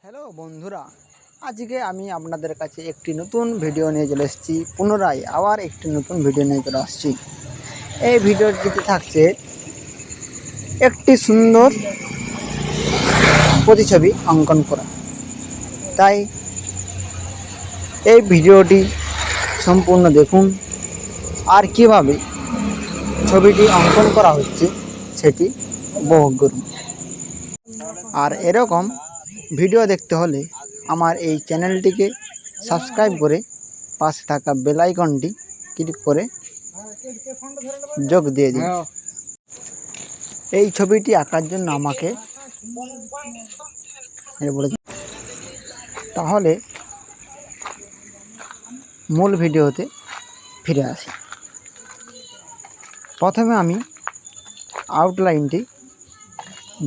Hello বন্ধুরা, আজকে আমি আপনাদের কাছে একটি নতুন ভিডিও নিয়ে চলে এসেছি। পুনরায় আবার একটি নতুন ভিডিও নিয়ে চলে আসছি। এই ভিডিওটিতে থাকছে একটি সুন্দর প্রতিছবি অঙ্কন করা। তাই এই ভিডিওটি সম্পূর্ণ দেখুন আর কিভাবে ছবিটি অঙ্কন করা হচ্ছে সেটি উপভোগ করুন। আর এরকম ভিডিও দেখতে হলে আমার এই চ্যানেলটিকে সাবস্ক্রাইব করে পাশে থাকা বেল আইকনটি ক্লিক করে যোগ দিয়ে দিন। এই ছবিটি আঁকার জন্য আমাকে তাহলে মূল ভিডিওতে ফিরে আসি। প্রথমে আমি আউটলাইনটি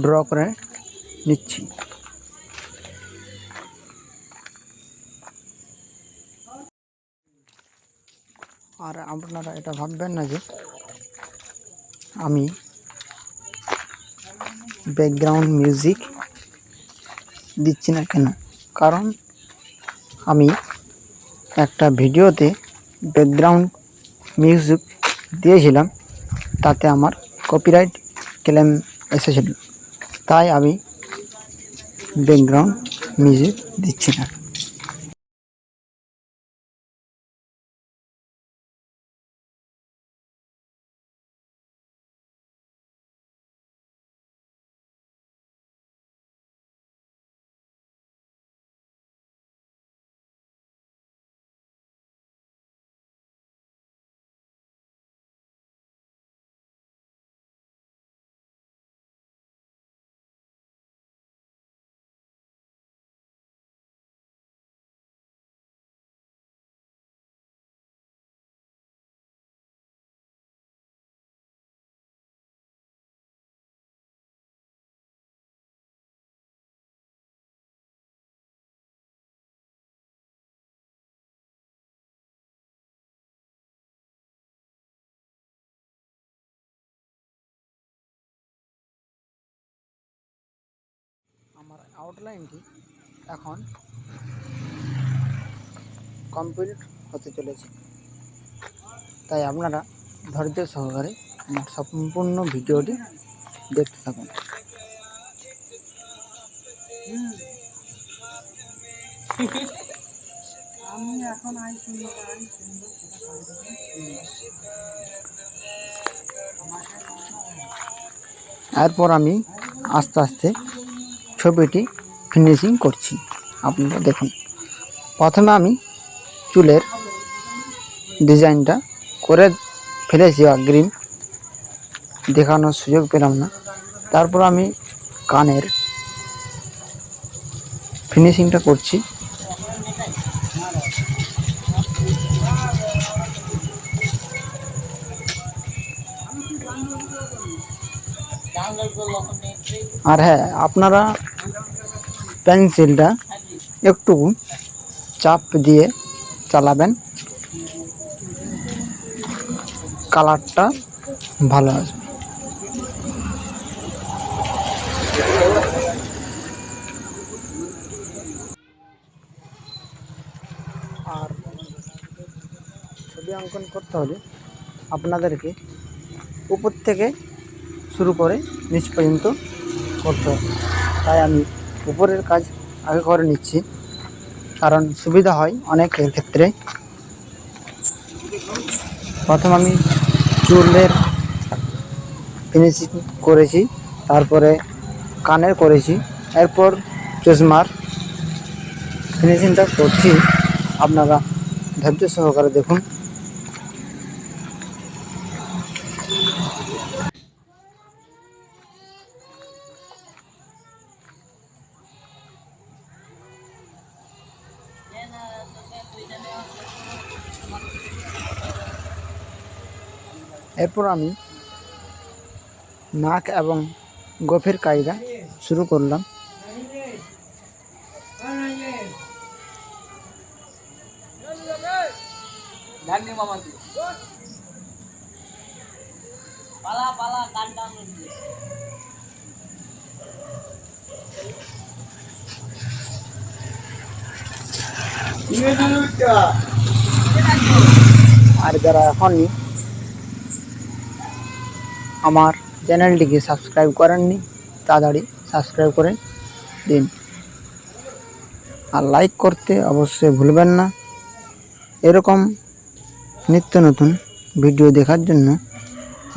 ড্র করে নিচ্ছি। আর আপনারা এটা ভাববেন না যে আমি ব্যাকগ্রাউন্ড মিউজিক দিচ্ছি না কেন, কারণ আমি একটা ভিডিওতে ব্যাকগ্রাউন্ড মিউজিক দিয়েছিলাম, তাতে আমার কপিরাইট ক্লেম এসেছিল, তাই আমি ব্যাকগ্রাউন্ড মিউজিক দিচ্ছি না। আমার আউটলাইনটি এখন কমপ্লিট হতে চলেছে, তাই আপনারা ধৈর্য সহকারে আমার সম্পূর্ণ ভিডিওটি দেখতে থাকুন। এরপর আমি আস্তে আস্তে ছবিটি ফিনিশিং করছি। আপনারা দেখুন, প্রথমে আমি চুলের ডিজাইনটা করে ফেলেছি, অগ্রিম দেখানোর সুযোগ পেলাম না। তারপর আমি কানের ফিনিশিংটা করছি। আর হ্যাঁ, আপনারা পেন্সিলটা একটু চাপ দিয়ে চালাবেন, কালারটা ভালো আসবে। আর ছবি অঙ্কন করতে হলে আপনাদেরকে উপর থেকে শুরু করে নিচ পর্যন্ত করতে হবে, তাই আমি উপরের কাজ আগে করে নিচ্ছি, কারণ সুবিধা হয় অনেকের ক্ষেত্রে। প্রথম আমি চুলের ফিনিশিং করেছি, তারপরে কানের করেছি, এরপর চশমার ফিনিশিংটা করছি। আপনারা ধৈর্য সহকারে দেখুন। এরপর আমি নাক এবং গোফের কায়দা শুরু করলাম। আর যারা এখনই আমার চ্যানেলটিকে সাবস্ক্রাইব করেননি তাড়াতাড়ি সাবস্ক্রাইব করে দিন, আর লাইক করতে অবশ্যই ভুলবেন না। এরকম নিত্য নতুন ভিডিও দেখার জন্য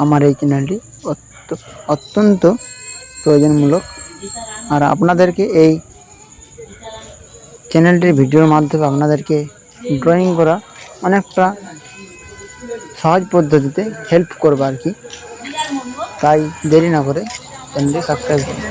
আমার এই চ্যানেলটি অত্যন্ত প্রয়োজনমূলক। আর আপনাদেরকে এই চ্যানেলটির ভিডিওর মাধ্যমে আপনাদেরকে ড্রয়িং করা অনেকটা সহজ পদ্ধতিতে হেল্প করবে আর কি। তাই দেরি না করে চ্যানেলটি সাবস্ক্রাইব করুন।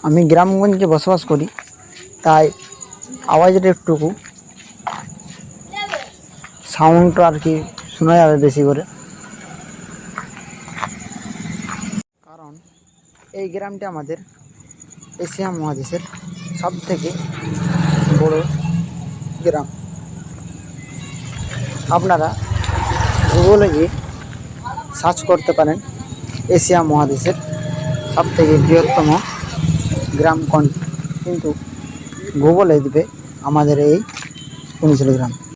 আমি গ্রামগঞ্জে বসবাস করি, তাই আওয়াজটা একটুকু সাউন্ডটা আর কি শোনা যাবে বেশি করে, কারণ এই গ্রামটি আমাদের এশিয়া মহাদেশের সবথেকে বড় গ্রাম। আপনারা গুগলে গিয়ে সার্চ করতে পারেন এশিয়া মহাদেশের সবথেকে বৃহত্তম গ্রাম কোনটি, কিন্তু গুগলে দিবে আমাদের এই কুনিশাল গ্রাম।